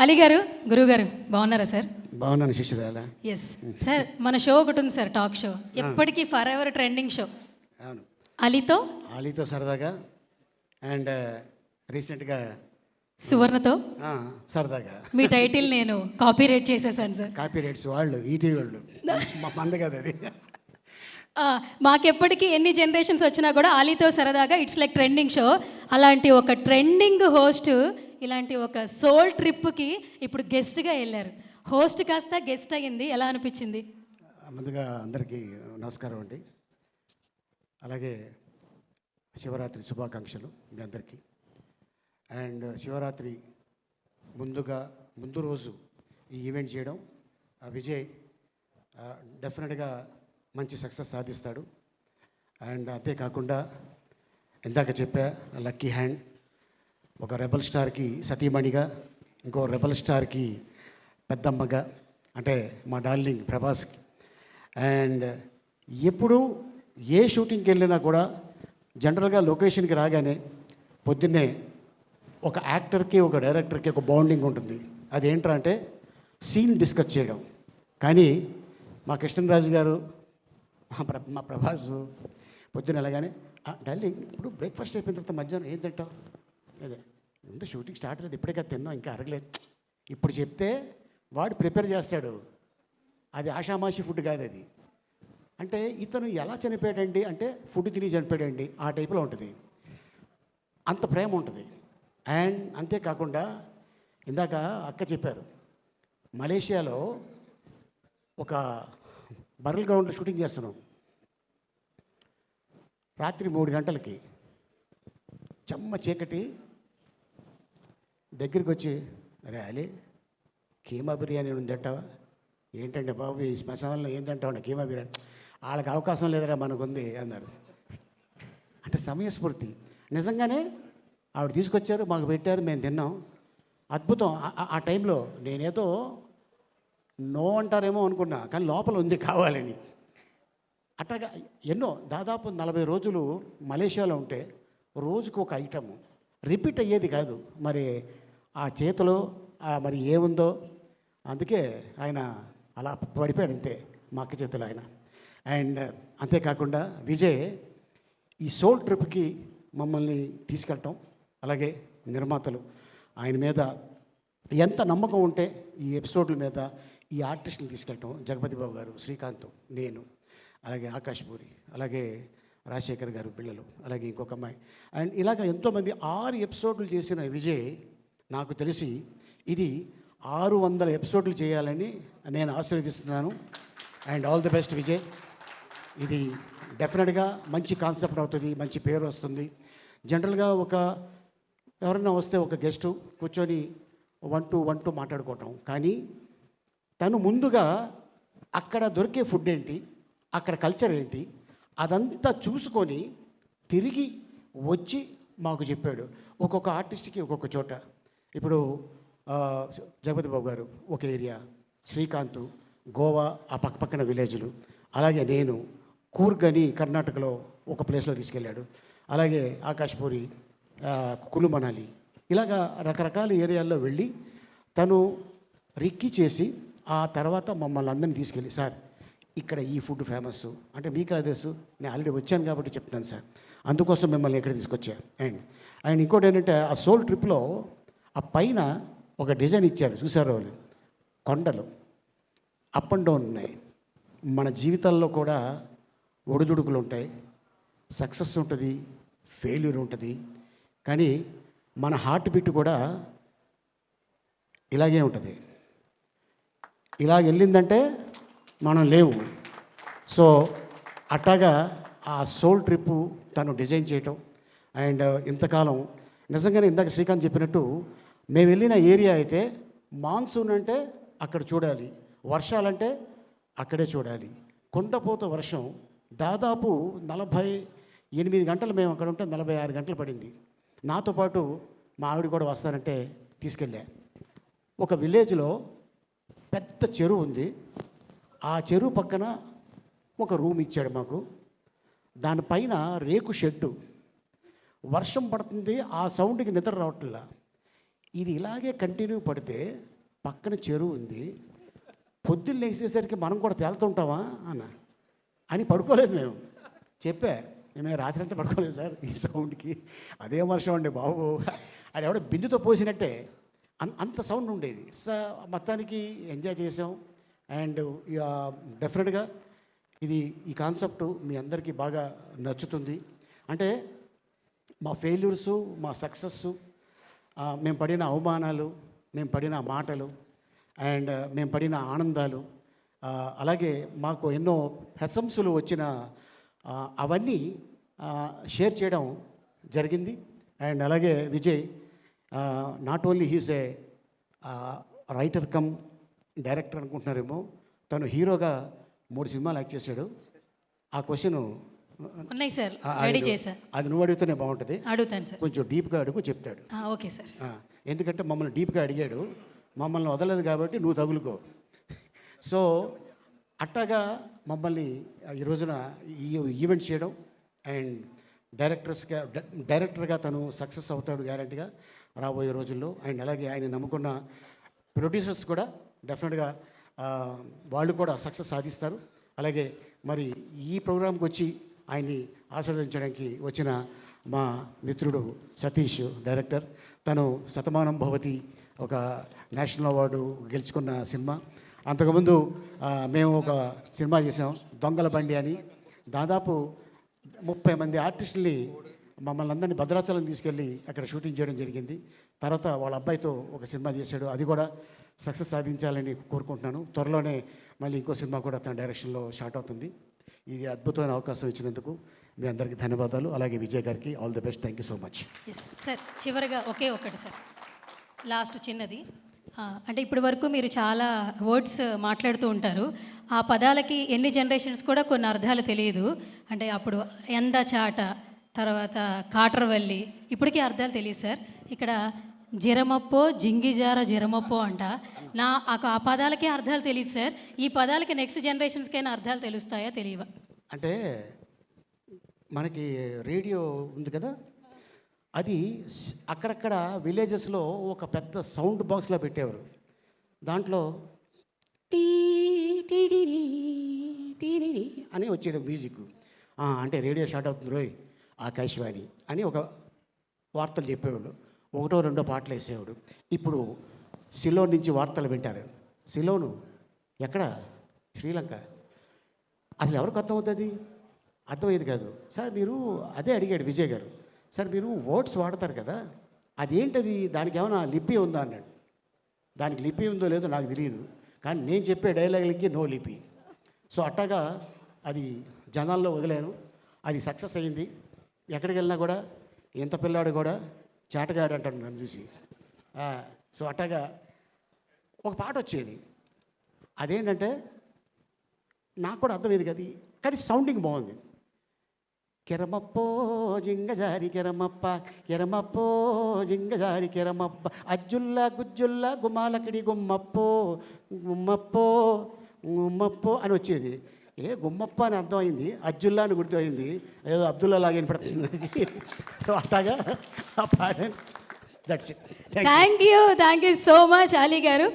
అలీ గారు, గురువు గారు బాగున్నారా సార్? బాగున్నాను శిష్యురాల. ఎస్ సార్, మన షో ఒకటి ఉంది సార్, టాక్ షో, ఎప్పటికీ ఫర్ ఎవర్ ట్రెండింగ్ షో. అవును, అలీతో సరదాగా అండ్ రీసెంట్గా సువర్ణతో సరదాగా. మీ టైటిల్ నేను కాపీ రైట్ చేసేసాను సార్. కాపీ రైట్స్ వాళ్ళు, ఈటీవీ వాళ్ళు, మా మంద కదా అది. మాకెప్పటికీ ఎన్ని జనరేషన్స్ వచ్చినా కూడా అలీతో సరదాగా ఇట్స్ లైక్ ట్రెండింగ్ షో. అలాంటి ఒక ట్రెండింగ్ హోస్ట్ ఇలాంటి ఒక సోల్ ట్రిప్కి ఇప్పుడు గెస్ట్గా వెళ్ళారు. హోస్ట్ కాస్త గెస్ట్ అయ్యింది, ఎలా అనిపించింది? ముందుగా అందరికీ నమస్కారం అండి. అలాగే శివరాత్రి శుభాకాంక్షలు మీ అందరికీ. అండ్ శివరాత్రి ముందు రోజు ఈ ఈవెంట్ చేయడం, విజయ్ డెఫినెట్గా మంచి సక్సెస్ సాధిస్తాడు. అండ్ అంతేకాకుండా ఇందాక చెప్పా, లక్కీ హ్యాండ్, ఒక రెబల్ స్టార్కి సతీమణిగా, ఇంకో రెబల్ స్టార్కి పెద్దమ్మగా, అంటే మా డార్లింగ్ ప్రభాస్కి. అండ్ ఎప్పుడు ఏ షూటింగ్కి వెళ్ళినా కూడా జనరల్గా లొకేషన్కి రాగానే పొద్దున్నే ఒక యాక్టర్కి ఒక డైరెక్టర్కి ఒక బాండింగ్ ఉంటుంది. అదేంట్రా అంటే సీన్ డిస్కస్ చేయడం. కానీ మా కృష్ణరాజు గారు, మా ప్రభాస్ పొద్దున్న వెళ్ళగానే, డార్లింగ్ ఇప్పుడు బ్రేక్ఫాస్ట్ అయిపోయిన తర్వాత మధ్యాహ్నం ఏం తింటావు? అదే ముందు షూటింగ్ స్టార్ట్ అయ్యేది, ఇప్పుడే కదా తిన్నాం, ఇంకా అరగలేదు. ఇప్పుడు చెప్తే వాడు ప్రిపేర్ చేస్తాడు. అది ఆషామాషి ఫుడ్ కాదు అది. అంటే ఇతను ఎలా చనిపోయాడండి అంటే ఫుడ్ తిని చనిపోయాడండి, ఆ టైప్లో ఉంటుంది. అంత ప్రేమ ఉంటుంది. అండ్ అంతేకాకుండా ఇందాక అక్క చెప్పారు, మలేషియాలో ఒక బర్రెల్ గ్రౌండ్లో షూటింగ్ చేస్తున్నాం. రాత్రి 3 గంటలకి చెమ్మ చీకటి. దగ్గరికి వచ్చి, అరే అలీ, కీమా బిర్యానీ ఉంది తింటావా? ఏంటంటే బాబు ఈ శ్మశానంలో ఏం తింటావు? కీమా బిర్యానీ. వాళ్ళకి అవకాశం లేదురా, మనకుంది అన్నారు. అంటే సమయస్ఫూర్తి. నిజంగానే ఆవిడ తీసుకొచ్చారు, మాకు పెట్టారు, మేము తిన్నాం. అద్భుతం. ఆ టైంలో నేనేదో నో అంటారేమో అనుకున్నా, కానీ లోపల ఉంది కావాలని. అట్లాగా ఎన్నో, దాదాపు 40 రోజులు మలేషియాలో ఉంటే రోజుకు ఒక ఐటము రిపీట్ అయ్యేది కాదు. మరి ఆ చేతిలో మరి ఏముందో, అందుకే ఆయన అలా పడిపోయాడు అంతే, మా అక్క చేతిలో ఆయన. అండ్ అంతేకాకుండా విజయ్ ఈ సోల్ ట్రిప్కి మమ్మల్ని తీసుకెళ్ళటం, అలాగే నిర్మాతలు ఆయన మీద ఎంత నమ్మకం ఉంటే ఈ ఎపిసోడ్ల మీద ఈ ఆర్టిస్టుని తీసుకెళ్ళటం, జగపతి బాబు గారు, శ్రీకాంత్, నేను, అలాగే ఆకాష్ పూరి, అలాగే రాజశేఖర్ గారు పిల్లలు, అలాగే ఇంకొక అమ్మాయి. అండ్ ఇలాగ ఎంతోమంది 6 ఎపిసోడ్లు చేసిన విజయ్, నాకు తెలిసి ఇది 600 ఎపిసోడ్లు చేయాలని నేను ఆశీర్వదిస్తున్నాను. And all the best Vijay. ఇది డెఫినెట్గా మంచి కాన్సెప్ట్ అవుతుంది, మంచి పేరు వస్తుంది. జనరల్గా ఎవరైనా వస్తే ఒక గెస్టు కూర్చొని 1-2 మాట్లాడుకోవటం, కానీ తను ముందుగా అక్కడ దొరికే ఫుడ్ ఏంటి, అక్కడ కల్చర్ ఏంటి, అదంతా చూసుకొని తిరిగి వచ్చి మాకు చెప్పాడు. ఒక్కొక్క ఆర్టిస్ట్కి ఒక్కొక్క చోట. ఇప్పుడు జగపతి బాబు గారు ఒక ఏరియా, శ్రీకాంత్ గోవా ఆ పక్కపక్కన విలేజ్లు, అలాగే నేను కూర్గ్ అని కర్ణాటకలో ఒక ప్లేస్లో తీసుకెళ్ళాడు, అలాగే ఆకాష్ పూరి కులు మనాలి, ఇలాగా రకరకాల ఏరియాల్లో వెళ్ళి తను రిక్కీ చేసి ఆ తర్వాత మమ్మల్ని అందరినీ తీసుకెళ్ళి, సార్ ఇక్కడ ఈ ఫుడ్ ఫేమస్ అంటే మీకు అదేసు, నేను ఆల్రెడీ వచ్చాను కాబట్టి చెప్తాను సార్, అందుకోసం మిమ్మల్ని ఇక్కడ తీసుకొచ్చా. అండ్ ఇంకోటి ఏంటంటే ఆ సోల్ ట్రిప్లో ఆ పైన ఒక డిజైన్ ఇచ్చారు, చూసారు వాళ్ళు, కొండలు అప్ అండ్ డౌన్ ఉన్నాయి. మన జీవితాల్లో కూడా ఒడిదుడుకులు ఉంటాయి, సక్సెస్ ఉంటుంది, ఫెయిల్యూర్ ఉంటుంది, కానీ మన హార్ట్ బీట్ కూడా ఇలాగే ఉంటుంది. ఇలాగ వెళ్ళిందంటే మనం లేవు. సో అట్టాగా ఆ సోల్ ట్రిప్పు తను డిజైన్ చేయటం. అండ్ ఇంతకాలం నిజంగానే ఇందాక శ్రీకాంత్ చెప్పినట్టు, మేము వెళ్ళిన ఏరియా అయితే మాన్సూన్ అంటే అక్కడ చూడాలి, వర్షాలంటే అక్కడే చూడాలి. కుండపోత వర్షం దాదాపు 48 గంటలు మేము అక్కడ ఉంటే 46 గంటలు పడింది. నాతో పాటు మా ఆవిడ కూడా వస్తారంటే తీసుకెళ్ళా. ఒక విలేజ్లో పెద్ద చెరువు ఉంది, ఆ చెరువు పక్కన ఒక రూమ్ ఇచ్చాడు మాకు, దానిపైన రేకు షెడ్డు. వర్షం పడుతుంది, ఆ సౌండ్కి నిద్ర రావట్లా. ఇది ఇలాగే కంటిన్యూ పడితే పక్కన చెరువు ఉంది, పొద్దున్న లేచేసరికి మనం కూడా తేలుతుంటామా అన్న అని పడుకోలేదు మేము. చెప్పా, మేము రాత్రి అంతా పడుకోలేదు సార్ ఈ సౌండ్కి. అదే వర్షం అండి బాబు, అది ఎవడో బిందుతో పోసినట్టే అంత సౌండ్ ఉండేది. మొత్తానికి ఎంజాయ్ చేసాం. అండ్ డెఫినెట్గా ఈ కాన్సెప్ట్ మీ అందరికీ బాగా నచ్చుతుంది. అంటే మా ఫెయిల్యూర్సు, మా సక్సెస్సు, మేము పడిన అవమానాలు, మేము పడిన మాటలు, అండ్ మేము పడిన ఆనందాలు, అలాగే మాకు ఎన్నో ప్రశంసలు వచ్చిన అవన్నీ షేర్ చేయడం జరిగింది. అండ్ అలాగే Vijay not only he's A writer cum director అనుకుంటున్నారేమో, తను హీరోగా 3 సినిమాలు యాక్ట్ చేశాడు. ఆ క్వశ్చన్ ఉన్నాయి సార్, రెడీ చేశా. అది నువ్వు అడిగితేనే బాగుంటుంది. అడుగుతాను సార్. కొంచెం డీప్గా అడుగు, చెప్తాడు. Okay sir. ఎందుకంటే మమ్మల్ని డీప్గా అడిగాడు, మమ్మల్ని వదలలేదు కాబట్టి నువ్వు తగులుకో. సో అట్టాగా మమ్మల్ని ఈ రోజున ఈ ఈవెంట్ చేయడం, అండ్ డైరెక్టర్గా తను సక్సెస్ అవుతాడు గ్యారంటీగా రాబోయే రోజుల్లో. అండ్ అలాగే ఆయన నమ్ముకున్న ప్రొడ్యూసర్స్ కూడా డెఫినెట్గా వాళ్ళు కూడా సక్సెస్ సాధిస్తారు. అలాగే మరి ఈ ప్రోగ్రాంకి వచ్చి ఆయన్ని ఆశీర్వదించడానికి వచ్చిన మా మిత్రుడు సతీష్ డైరెక్టర్, తను శతమానం భవతి ఒక నేషనల్ అవార్డు గెలుచుకున్న సినిమా. అంతకుముందు మేము ఒక సినిమా చేసాం దొంగల బండి అని. దాదాపు 30 మంది ఆర్టిస్టుల్ని మమ్మల్ని అందరినీ భద్రాచలం తీసుకెళ్ళి అక్కడ షూటింగ్ చేయడం జరిగింది. తర్వాత వాళ్ళ అబ్బాయితో ఒక సినిమా చేశాడు, అది కూడా సక్సెస్ సాధించాలని కోరుకుంటున్నాను. త్వరలోనే మళ్ళీ ఇంకో సినిమా కూడా తన డైరెక్షన్లో స్టార్ట్ అవుతుంది. ఇది అద్భుతమైన అవకాశం ఇచ్చినందుకు మీ అందరికీ ధన్యవాదాలు. అలాగే విజయ్ గారికి all the best. Thank you so much. Yes sir, చివరిగా ఒకే ఒకటి సార్, లాస్ట్ చిన్నది. అంటే ఇప్పటి వరకు మీరు చాలా వర్డ్స్ మాట్లాడుతూ ఉంటారు. ఆ పదాలకి ఎన్ని జనరేషన్స్ కూడా కొన్ని అర్థాలు తెలియదు. అంటే అప్పుడు ఎంద చాట, తర్వాత కాటరవల్లి, ఇప్పటికీ అర్థాలు తెలియదు సార్. ఇక్కడ జిరమప్పో, జింగిజార జిరమప్పో అంట. ఆ పదాలకే అర్థాలు తెలియదు సార్. ఈ పదాలకి నెక్స్ట్ జనరేషన్స్కైనా అర్థాలు తెలుస్తాయా, తెలియవా? అంటే మనకి రేడియో ఉంది కదా, అది అక్కడక్కడ విలేజెస్లో ఒక పెద్ద సౌండ్ బాక్స్లో పెట్టేవారు. దాంట్లో టీ టీడీ టీడీ అని వచ్చేది మ్యూజిక్. అంటే రేడియో స్టార్ట్ అవుతుంది రోయ్ ఆకాశవాణి అని ఒక వార్తలు చెప్పేవాడు, 1, 2 పాటలు వేసేవాడు. ఇప్పుడు సిలోన్ నుంచి వార్తలు వింటారు. సిలోను ఎక్కడ? శ్రీలంక. అసలు ఎవరికి అర్థమవుతుంది? అర్థమయ్యేది కాదు సార్. మీరు అదే అడిగాడు విజయ్ గారు, సార్ మీరు వర్డ్స్ వాడతారు కదా, అదేంటది, దానికి ఏమైనా లిపి ఉందా అన్నాడు. దానికి లిపి ఉందో లేదో నాకు తెలియదు, కానీ నేను చెప్పే డైలాగులకి నో లిపి. సో అట్టాగా అది జనాల్లో వదిలేను, అది సక్సెస్ అయ్యింది. ఎక్కడికి వెళ్ళినా కూడా ఎంత పిల్లాడు కూడా చేటగాడు అంటాడు నన్ను చూసి. సో అట్టాగా ఒక పాట వచ్చేది, అదేంటంటే నాకు కూడా అర్థమయ్యేది కదా, కానీ సౌండింగ్ బాగుంది. కెరమప్పో జింగజారి కెరమప్ప, కెరమప్పో జింగజారి కెరమప్ప, అజ్జుల్లా గుజ్జుల్లా గుమ్మాలకిడి గుమ్మప్పో, గుమ్మప్పో గుమ్మప్పో అని వచ్చేది. గుమ్మప్ప అని అర్థమైంది, అజ్జుల్లా అని గుర్తయింది, ఏదో అబ్దుల్లా లాగా వినపడుతుంది. అట్లాగా ఆ పాట. That's it. Thank you so much Ali గారు.